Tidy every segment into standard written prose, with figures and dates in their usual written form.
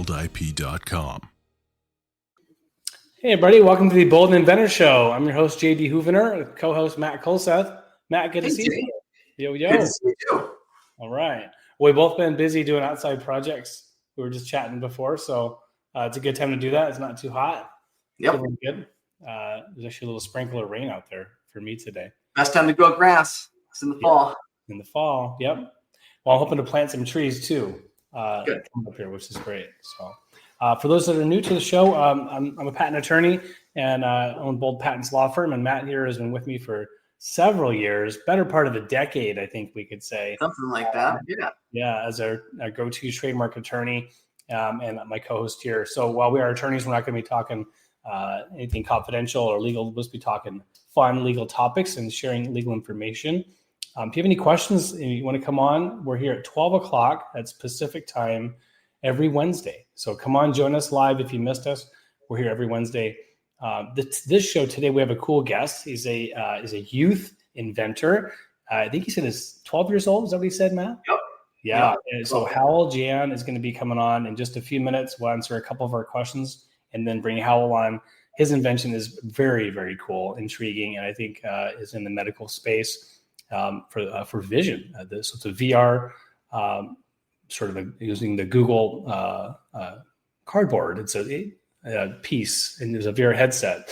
boldip.com. Hey everybody, welcome to the Bold Inventor Show. I'm your host, JD Houvener, co-host Matt Kulseth. Matt, good to see you. Yo. Good to see you. All right. Well, we've both been busy doing outside projects. We were just chatting before, so it's a good time to do that. It's not too hot. Yep. Feeling good. There's actually a little sprinkle of rain out there for me today. Best time to grow grass. It's in the fall. In the fall, yep. Well, I'm hoping to plant some trees too. Good. Up here, which is great. So, for those that are new to the show, I'm a patent attorney and own Bold Patents law firm. And Matt here has been with me for several years, better part of a decade, I think we could say. Something like that. Yeah. Yeah, as our go-to trademark attorney and my co-host here. So while we are attorneys, we're not going to be talking anything confidential or legal. We'll just be talking fun legal topics and sharing legal information. If you have any questions and you want to come on, we're here at 12 o'clock. That's Pacific time every Wednesday. So come on, join us live if you missed us. We're here every Wednesday. This show today, we have a cool guest. He's a youth inventor. I think he said he's 12 years old. Is that what he said, Matt? Yep. Yeah. Yep. So Hal Jan is going to be coming on in just a few minutes. We'll answer a couple of our questions and then bring Hal on. His invention is very, very cool, intriguing, and I think is in the medical space for vision. So it's a VR sort of using the Google cardboard. It's a piece, and there's a VR headset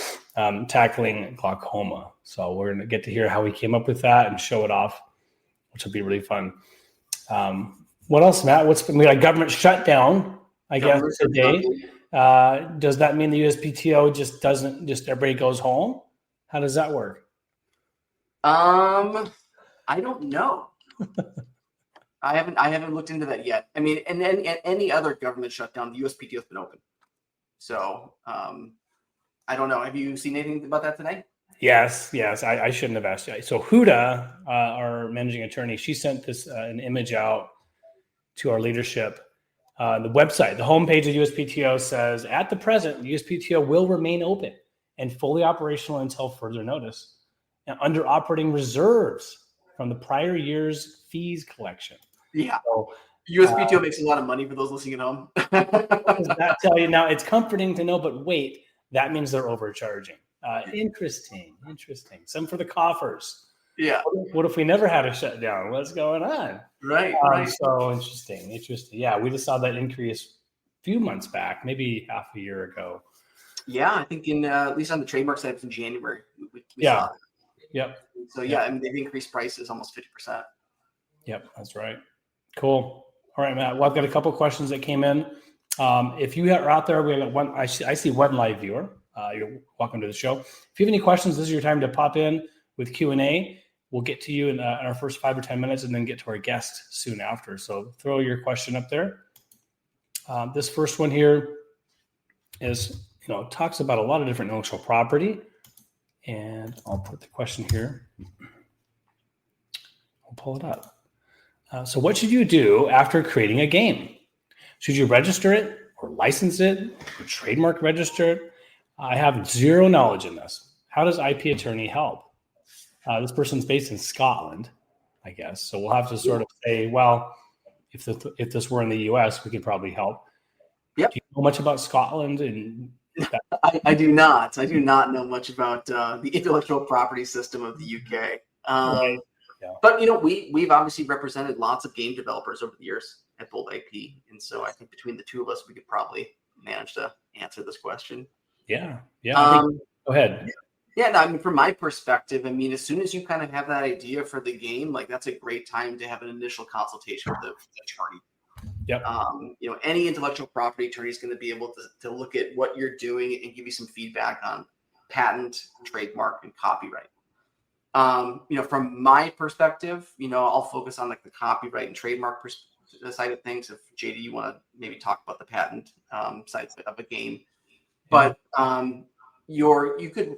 tackling glaucoma. So we're going to get to hear how he came up with that and show it off, which will be really fun. What else, Matt? We got a government shutdown, I guess, today. Does that mean the USPTO just everybody goes home? How does that work? I don't know. I haven't looked into that yet. I mean, and any other government shutdown, the USPTO has been open. So I don't know. Have you seen anything about that today? Yes. I shouldn't have asked you. So Huda, our managing attorney, she sent this an image out to our leadership. The website, the homepage of USPTO says, at the present, the USPTO will remain open and fully operational until further notice, and under operating reserves from the prior year's fees collection. Yeah. So, USPTO makes a lot of money for those listening at home. Does that tell you? Now, it's comforting to know, but wait, that means they're overcharging. Interesting. Some for the coffers. Yeah. What if we never had a shutdown? What's going on? Right. So interesting. Yeah, we just saw that increase a few months back, maybe half a year ago. Yeah, I think at least on the trademark side, it's in January. We saw it. Yep. So yeah, I mean they've increased prices almost 50%. Yep, that's right. Cool. All right, Matt. Well, I've got a couple questions that came in. If you are out there, we have one. I see one live viewer. You're welcome to the show. If you have any questions, this is your time to pop in with Q&A. We'll get to you in our first 5 or 10 minutes and then get to our guest soon after. So throw your question up there. This first one here is, talks about a lot of different intellectual property. And I'll put the question here. I'll pull it up. So what should you do after creating a game? Should you register it or license it or trademark register it? I have zero knowledge in this. How does IP attorney help? This person's based in Scotland, I guess. So we'll have to sort of say, well, if this were in the U.S., we could probably help. Yep. Do you know much about Scotland? And I do not. I do not know much about the intellectual property system of the UK. Right. Yeah. But we've obviously represented lots of game developers over the years at Bold IP, and so I think between the two of us, we could probably manage to answer this question. Yeah. Go ahead. Yeah, no, I mean, from my perspective, I mean, as soon as you kind of have that idea for the game, like that's a great time to have an initial consultation with the attorney. Yep. Any intellectual property attorney is going to be able to look at what you're doing and give you some feedback on patent, trademark, and copyright. From my perspective, I'll focus on like the copyright and trademark side of things. If JD, you want to maybe talk about the patent side of a game, but you could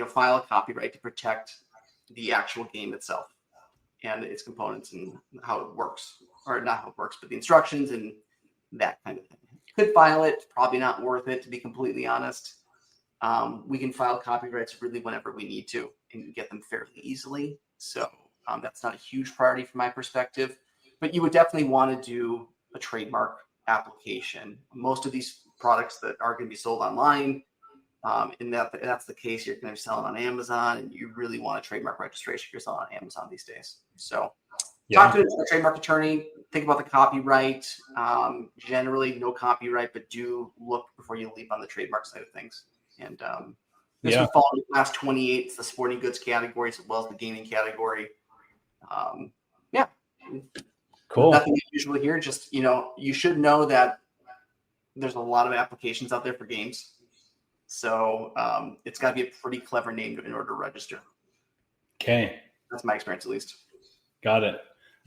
file a copyright to protect the actual game itself and its components and how it works, or not how it works, but the instructions and that kind of thing. You could file it, probably not worth it, to be completely honest. We can file copyrights really whenever we need to and get them fairly easily. So that's not a huge priority from my perspective, but you would definitely want to do a trademark application. Most of these products that are going to be sold online, and that's the case, you're going to be selling on Amazon, and you really want a trademark registration if you're selling on Amazon these days. So talk to a trademark attorney, think about the copyright. Generally no copyright, but do look before you leap on the trademark side of things. And this would fall in class 28. It's the sporting goods category as well as the gaming category. Cool. Nothing unusual here. Just, you should know that there's a lot of applications out there for games. So it's got to be a pretty clever name in order to register. Okay. That's my experience, at least. Got it.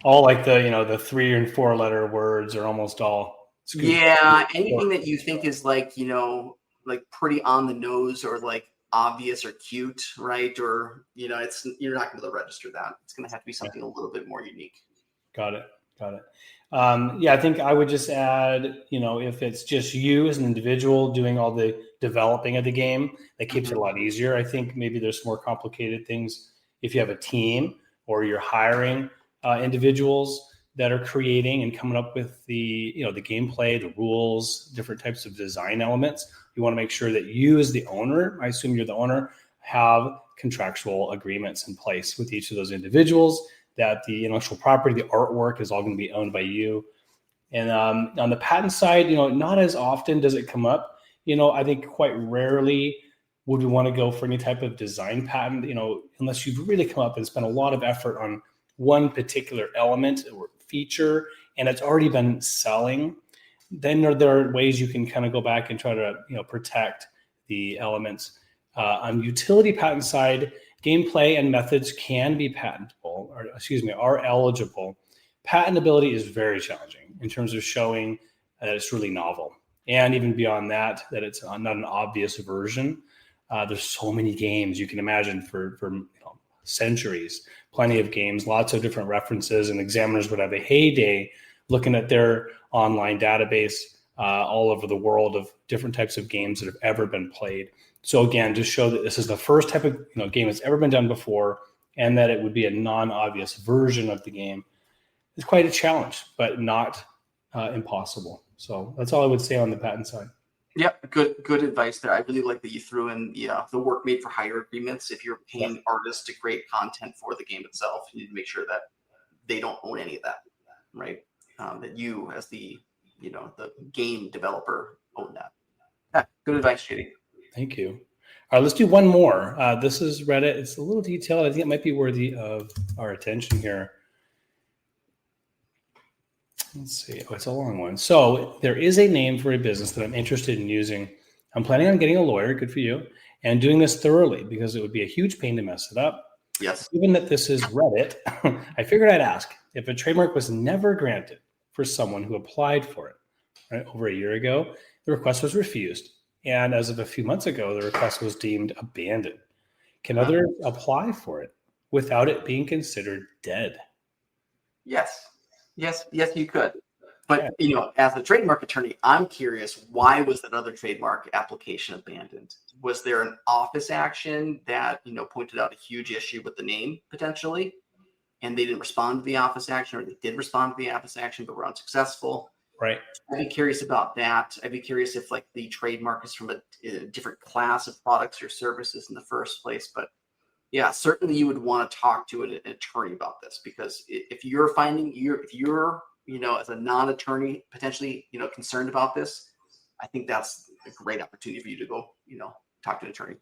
All like the 3 and 4 letter words are almost all. Yeah. Anything that you think is like pretty on the nose or like obvious or cute, right? Or, you're not going to be able to register that. It's going to have to be something a little bit more unique. Got it. I think I would just add, if it's just you as an individual doing all the developing of the game, that keeps it a lot easier. I think maybe there's more complicated things if you have a team or you're hiring individuals that are creating and coming up with the gameplay, the rules, different types of design elements. You want to make sure that you as the owner, I assume you're the owner, have contractual agreements in place with each of those individuals, that the intellectual property, the artwork is all going to be owned by you. And on the patent side, not as often does it come up. I think quite rarely would we want to go for any type of design patent, unless you've really come up and spent a lot of effort on one particular element or feature and it's already been selling. Then there are ways you can kind of go back and try to, protect the elements. On utility patent side, gameplay and methods can be patentable, are eligible. Patentability is very challenging in terms of showing that it's really novel. And even beyond that it's not an obvious version. There's so many games you can imagine for centuries, plenty of games, lots of different references, and examiners would have a heyday looking at their online database all over the world of different types of games that have ever been played. So again, just show that this is the first type of game that's ever been done before, and that it would be a non-obvious version of the game. It's quite a challenge, but not impossible. So that's all I would say on the patent side. Yeah, good advice there. I really like that you threw in the work made for hire agreements. If you're paying artists to create content for the game itself, you need to make sure that they don't own any of that, right? That you, as the the game developer, own that. Yeah, good advice, JD. Thank you. All right, let's do one more. This is Reddit. It's a little detailed. I think it might be worthy of our attention here. Let's see. Oh, it's a long one. So there is a name for a business that I'm interested in using. I'm planning on getting a lawyer, good for you, and doing this thoroughly because it would be a huge pain to mess it up. Yes. Given that this is Reddit, I figured I'd ask if a trademark was never granted for someone who applied for it. Right? Over a year ago, the request was refused. And as of a few months ago, the request was deemed abandoned. Can others apply for it without it being considered dead? Yes, you could. But, as a trademark attorney, I'm curious, why was that other trademark application abandoned? Was there an office action that, pointed out a huge issue with the name potentially, and they didn't respond to the office action, or they did respond to the office action but were unsuccessful? Right. I'd be curious about that. I'd be curious if the trademark is from a different class of products or services in the first place. But yeah, certainly you would want to talk to an attorney about this, because if you're finding if you're as a non-attorney potentially concerned about this, I think that's a great opportunity for you to go talk to an attorney.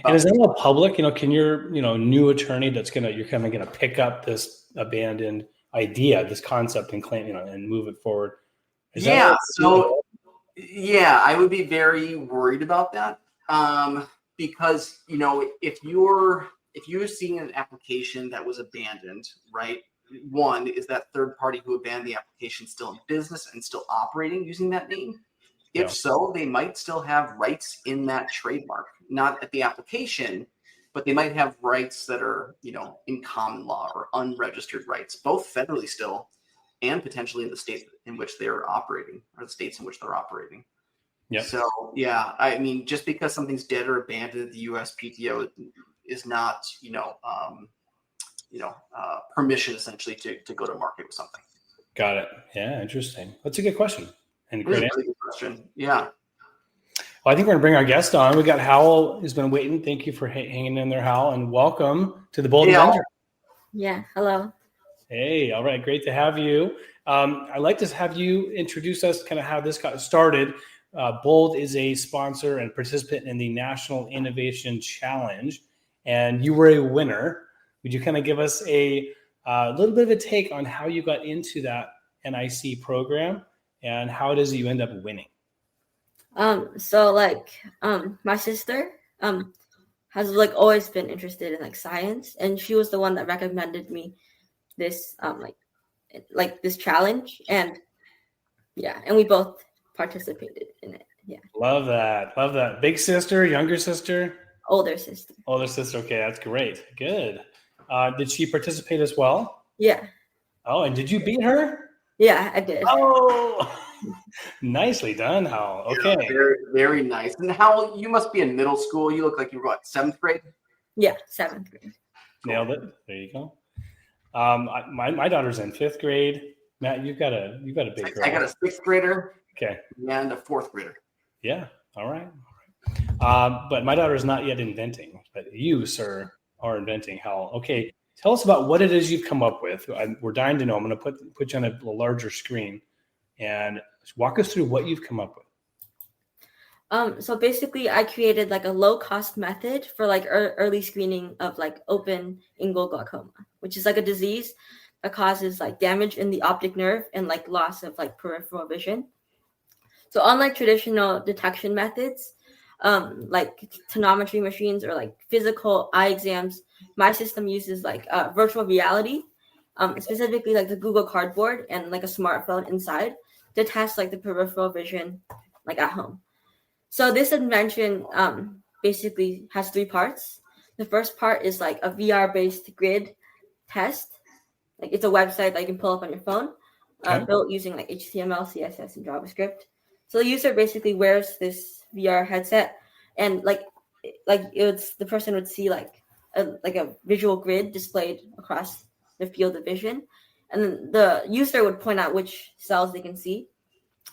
And is that all public? Can your new attorney you're kind of gonna pick up this abandoned idea, this concept, and claim and move it forward? I would be very worried about that, because if you're seeing an application that was abandoned, right? One, is that third party who abandoned the application still in business and still operating using that name? If so, they might still have rights in that trademark, not at the application, but they might have rights that are in common law or unregistered rights, both federally still, and potentially in the state in which they're operating, or the states in which they're operating. Yeah. So I mean, just because something's dead or abandoned, the USPTO is not, permission essentially to go to market with something. Got it. Yeah, interesting. That's a good question. And It is great a answer. really good question. Yeah. Well, I think we're going to bring our guest on. We got Hal who's been waiting. Thank you for hanging in there, Hal, and welcome to the Bold Inventor. Yeah, hello. Hey, all right, great to have you. I'd like to have you introduce us, kind of how this got started. Bold is a sponsor and participant in the National Innovation Challenge, and you were a winner. Would you kind of give us a little bit of a take on how you got into that NIC program and how it is that you end up winning? My sister has like always been interested in like science, and she was the one that recommended me this this challenge, and we both participated in it. Yeah. Love that. Love that. Big sister, younger sister? Older sister. Older sister. Okay, that's great. Good. Did she participate as well? Yeah. Oh, and did you beat her? Yeah, I did. Oh, nicely done, Hal. Okay. Yeah, very, very nice. And Hal, you must be in middle school. You look like you were what, 7th grade? Yeah, 7th grade. Nailed it. There you go. My daughter's in 5th grade. Matt, you've got a big girl. I got a 6th grader. Okay. And a 4th grader. Yeah. All right. But my daughter is not yet inventing, but you, sir, are inventing, Hal. Okay. Tell us about what it is you've come up with. We're dying to know. I'm going to put you on a larger screen and walk us through what you've come up with. So basically, I created like a low-cost method for like early screening of like open angle glaucoma, which is like a disease that causes like damage in the optic nerve and like loss of like peripheral vision. So unlike traditional detection methods, like tonometry machines or like physical eye exams, my system uses like virtual reality, specifically like the Google Cardboard and like a smartphone inside to test like the peripheral vision like at home. So this invention basically has 3 parts. The first part is like a VR-based grid test. Like it's a website that you can pull up on your phone, built using like HTML, CSS, and JavaScript. So the user basically wears this VR headset, and the person would see like a visual grid displayed across the field of vision, and then the user would point out which cells they can see.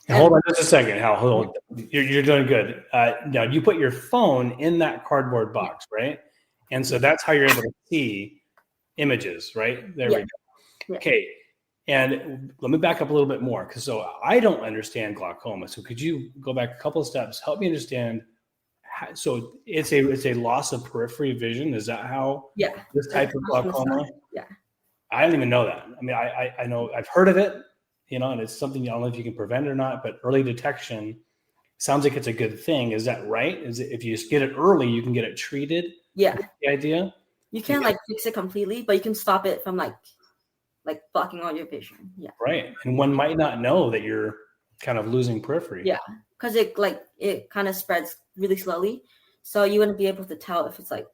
Hold on just a second, Hal. Hold on. You're doing good. Now, you put your phone in that cardboard box, right? And so that's how you're able to see images, right? There we go. Yeah. Okay. And let me back up a little bit more, because so I don't understand glaucoma. So could you go back a couple of steps, help me understand? So it's a loss of peripheral vision. Is that how? Yeah. This type of glaucoma? Yeah. I don't even know that. I mean, I know I've heard of it, and it's something I don't know if you can prevent it or not. But early detection sounds like it's a good thing. Is that right? Is it, if you just get it early, you can get it treated? Yeah. The idea? You can't like fix it completely, but you can stop it from like blocking all your vision. Yeah. Right. And one might not know that you're kind of losing periphery. Yeah. Because it kind of spreads really slowly. So you wouldn't be able to tell if it's like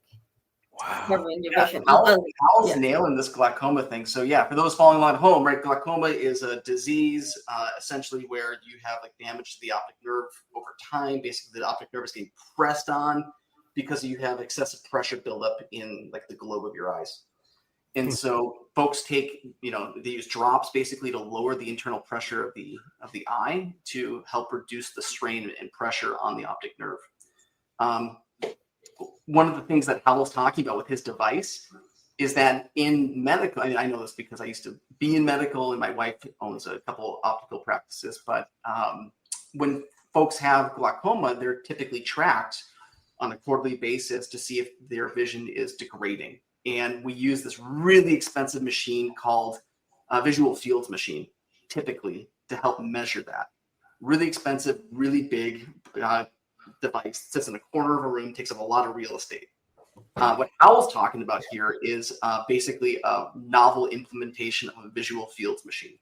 covering your vision. Hal's nailing this glaucoma thing. So for those following along at home, right? Glaucoma is a disease essentially where you have like damage to the optic nerve over time. Basically, the optic nerve is getting pressed on because you have excessive pressure buildup in like the globe of your eyes. And so folks take, they use drops basically to lower the internal pressure of the eye to help reduce the strain and pressure on the optic nerve. One of the things that Hal was talking about with his device is that in medical, I know this because I used to be in medical and my wife owns a couple optical practices, but when folks have glaucoma, they're typically tracked on a quarterly basis to see if their vision is degrading. And we use this really expensive machine called a visual fields machine, typically, to help measure that. Really expensive, really big device. Sits in a corner of a room, takes up a lot of real estate. What Hal's talking about here is basically a novel implementation of a visual fields machine,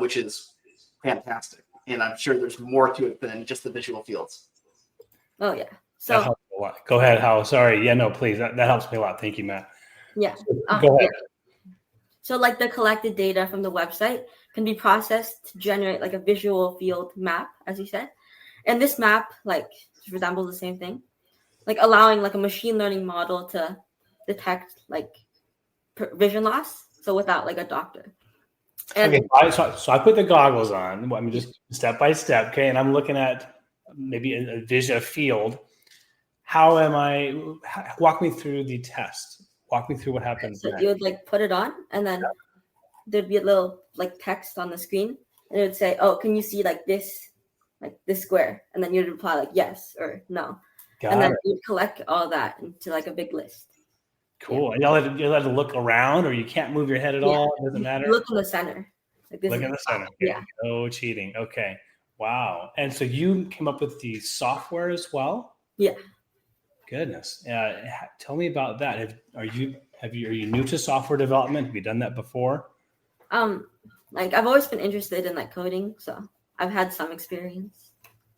which is fantastic. And I'm sure there's more to it than just the visual fields. Oh, yeah. So that helps a lot. Go ahead, Hal. Sorry. Yeah, no, please. That helps me a lot. Thank you, Matt. Yeah. Go ahead. So like the collected data from the website can be processed to generate like a visual field map, as you said. And this map like resembles the same thing, like allowing like a machine learning model to detect like vision loss. So without like a doctor. And Okay, so I put the goggles on. I mean, just step by step, okay? And I'm looking at maybe a vision, a field. How am I? Walk me through the test. Walk me through what happens so next. you would like put it on, and then there'd be a little like text on the screen, and it would say, "Oh, can you see like this square?" And then you'd reply like yes or no, and then you'd collect all that into like a big list. Cool. And you're allowed to look around, or you can't move your head at all. It doesn't matter. Look in the center. Like this Look in the center. Okay. Yeah. No cheating. Okay. Wow. And so you came up with the software as well? Yeah. Goodness. Tell me about that. Are you new to software development? Have you done that before? Like I've always been interested in like coding, so I've had some experience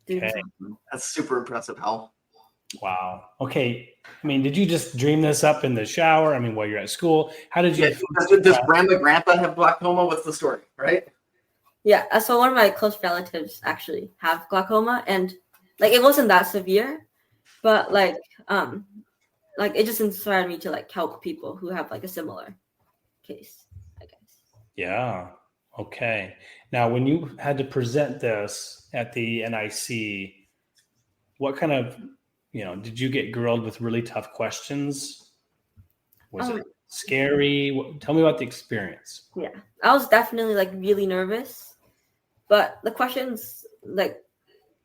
doing something. That's super impressive, Hal. Wow. Okay. I mean, did you just dream this up in the shower? I mean, while you're at school, how did you? Does grandpa have glaucoma? What's the story, right? Yeah. So one of my close relatives actually have glaucoma, and like it wasn't that severe, but like it just inspired me to like help people who have like a similar case, I guess. Yeah. Okay. Now, when you had to present this at the NIC, what kind of, did you get grilled with really tough questions? Was it scary? Tell me about the experience. Yeah, I was definitely like really nervous, but the questions, like,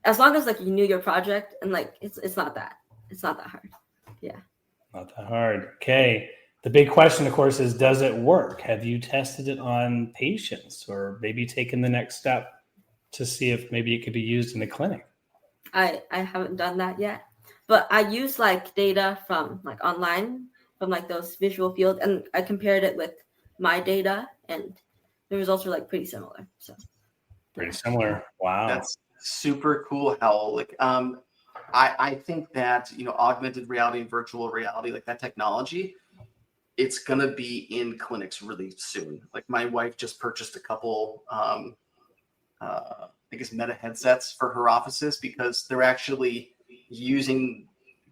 as long as like you knew your project and like it's not that hard. Yeah. Not that hard. Okay. The big question, of course, is does it work? Have you tested it on patients or maybe taken the next step to see if maybe it could be used in the clinic? I haven't done that yet, but I use like data from like online from like those visual fields, and I compared it with my data, and the results were like pretty similar. So pretty similar. Wow. That's super cool, Hal. Like I think that augmented reality and virtual reality, like that technology, it's gonna be in clinics really soon. Like my wife just purchased a couple I guess Meta headsets for her offices because they're actually using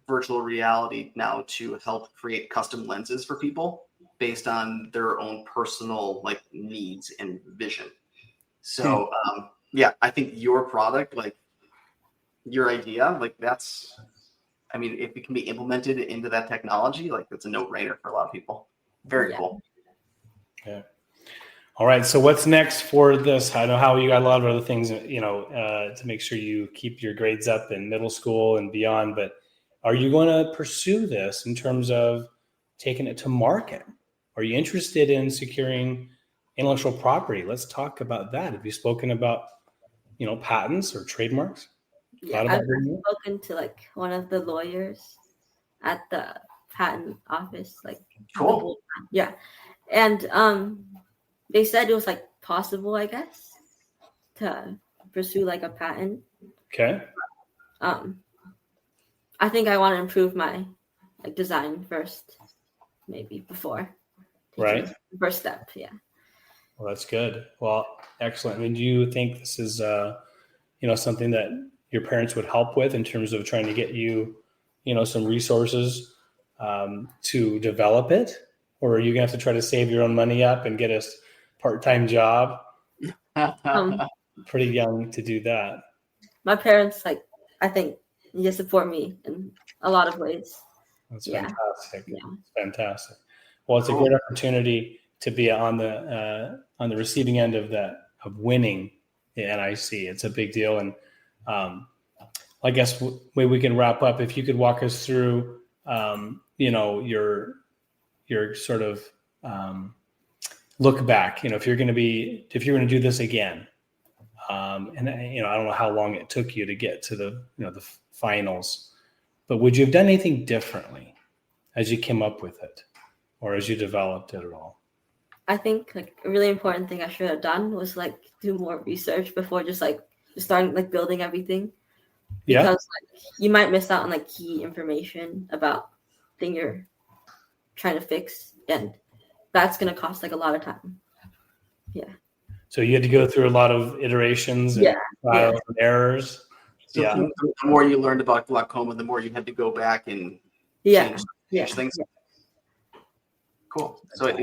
virtual reality now to help create custom lenses for people based on their own personal like needs and vision. So yeah, I think your product, like your idea, like that's, I mean, if it can be implemented into that technology, like it's a no-brainer for a lot of people. Very cool. Yeah. All right. So what's next for this? I know how you got a lot of other things, to make sure you keep your grades up in middle school and beyond. But are you going to pursue this in terms of taking it to market? Are you interested in securing intellectual property? Let's talk about that. Have you spoken about, patents or trademarks? Yeah, I've spoken to like one of the lawyers at the patent office. Like, cool. Yeah, and they said it was like possible, I guess, to pursue like a patent. Okay. I think I want to improve my like design first, maybe before. Right. First step, yeah. Well, that's good. Well, excellent. I mean, do you think this is, something that your parents would help with in terms of trying to get you, some resources to develop it? Or are you going to have to try to save your own money up and get a part-time job? Pretty young to do that. My parents, I think, support me in a lot of ways. That's fantastic. Yeah. Fantastic. Well, it's a great opportunity to be on the receiving end of that, of winning the NIC. It's a big deal. And I guess way we can wrap up, if you could walk us through, your sort of look back, if you're going to do this again, and I don't know how long it took you to get to the finals, but would you have done anything differently as you came up with it or as you developed it at all? I think like a really important thing I should have done was like do more research before just starting like building everything. Because you might miss out on like key information about thing you're trying to fix, and that's going to cost like a lot of time. Yeah. So you had to go through a lot of iterations and trials and errors. So the more you learned about glaucoma, the more you had to go back and change things. Yeah. Cool. So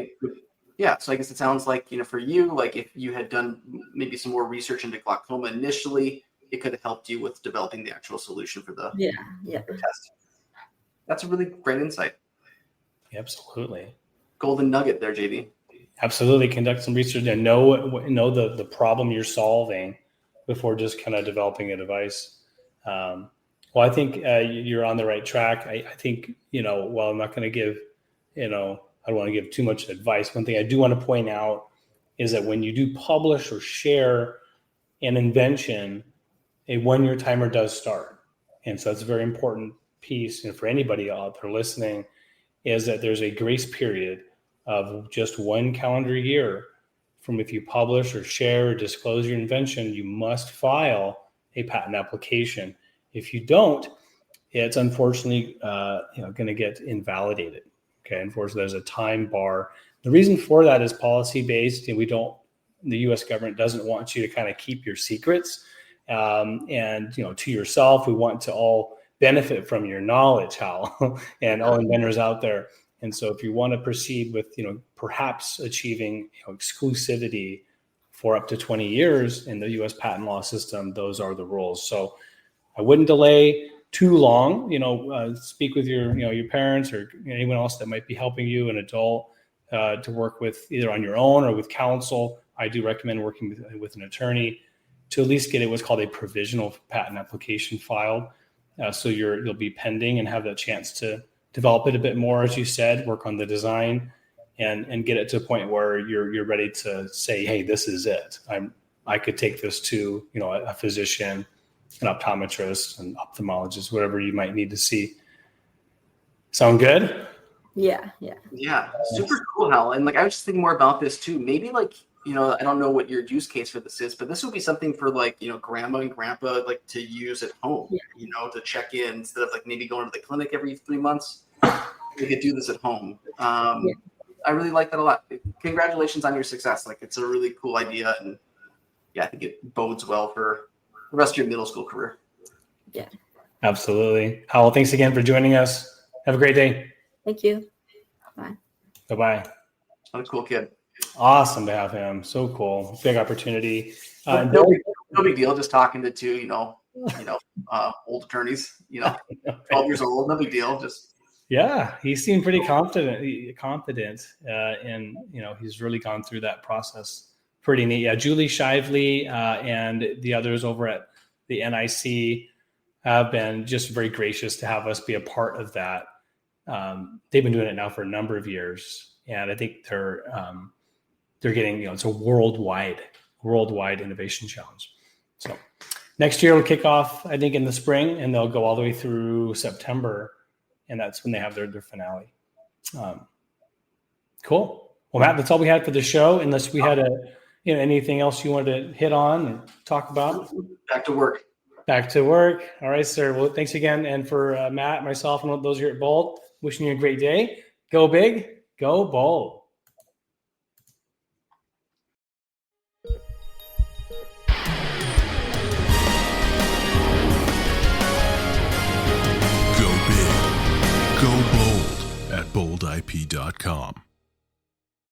Yeah, so I guess it sounds like, for you, like if you had done maybe some more research into glaucoma initially, it could have helped you with developing the actual solution for the test. That's a really great insight. Absolutely. Golden nugget there, JD. Absolutely. Conduct some research and know the problem you're solving before just kind of developing a device. Well, I think you're on the right track. I think, while I'm not going to give, I don't want to give too much advice. One thing I do want to point out is that when you do publish or share an invention, a 1-year timer does start. And so that's a very important piece. And for anybody out there listening, is that there's a grace period of just 1 calendar year from if you publish or share or disclose your invention, you must file a patent application. If you don't, it's unfortunately going to get invalidated. Okay, unfortunately, there's a time bar. The reason for that is policy based, and the U.S. government doesn't want you to kind of keep your secrets. And to yourself, we want to all benefit from your knowledge, Hal, and all inventors out there. And so if you want to proceed with, perhaps achieving exclusivity for up to 20 years in the U.S. patent law system, those are the rules. So I wouldn't delay too long. Speak with your parents or anyone else that might be helping you, an adult, to work with either on your own or with counsel. I do recommend working with an attorney to at least get what's called a provisional patent application filed. So you'll be pending and have that chance to develop it a bit more, as you said, work on the design and get it to a point where you're ready to say, hey, this is it. I could take this to, a physician, an optometrist, an ophthalmologist, whatever you might need to see. Sound good? Yeah. Super cool, Hal. And I was just thinking more about this too. Maybe I don't know what your use case for this is, but this would be something for grandma and grandpa to use at home, to check in instead of maybe going to the clinic every 3 months. They could do this at home. I really like that a lot. Congratulations on your success. It's a really cool idea. And I think it bodes well for the rest of your middle school career. Yeah. Absolutely. Hal, thanks again for joining us. Have a great day. Thank you. Bye. Bye-bye. What a cool kid. Awesome to have him. So cool. Big opportunity. No big deal. Just talking to two, old attorneys, 12 years old. No big deal. Yeah, he seemed pretty confident, and he's really gone through that process. Pretty neat. Yeah, Julie Shively and the others over at the NIC have been just very gracious to have us be a part of that. They've been doing it now for a number of years, and I think they're getting, it's a worldwide innovation challenge. So next year will kick off, I think, in the spring, and they'll go all the way through September. And that's when they have their finale. Cool. Well, Matt, that's all we had for the show. Unless we had anything else you wanted to hit on and talk about. Back to work. All right, sir. Well, thanks again. And for Matt, myself, and those here at Bold, wishing you a great day. Go big, go bold. Go bold at boldip.com.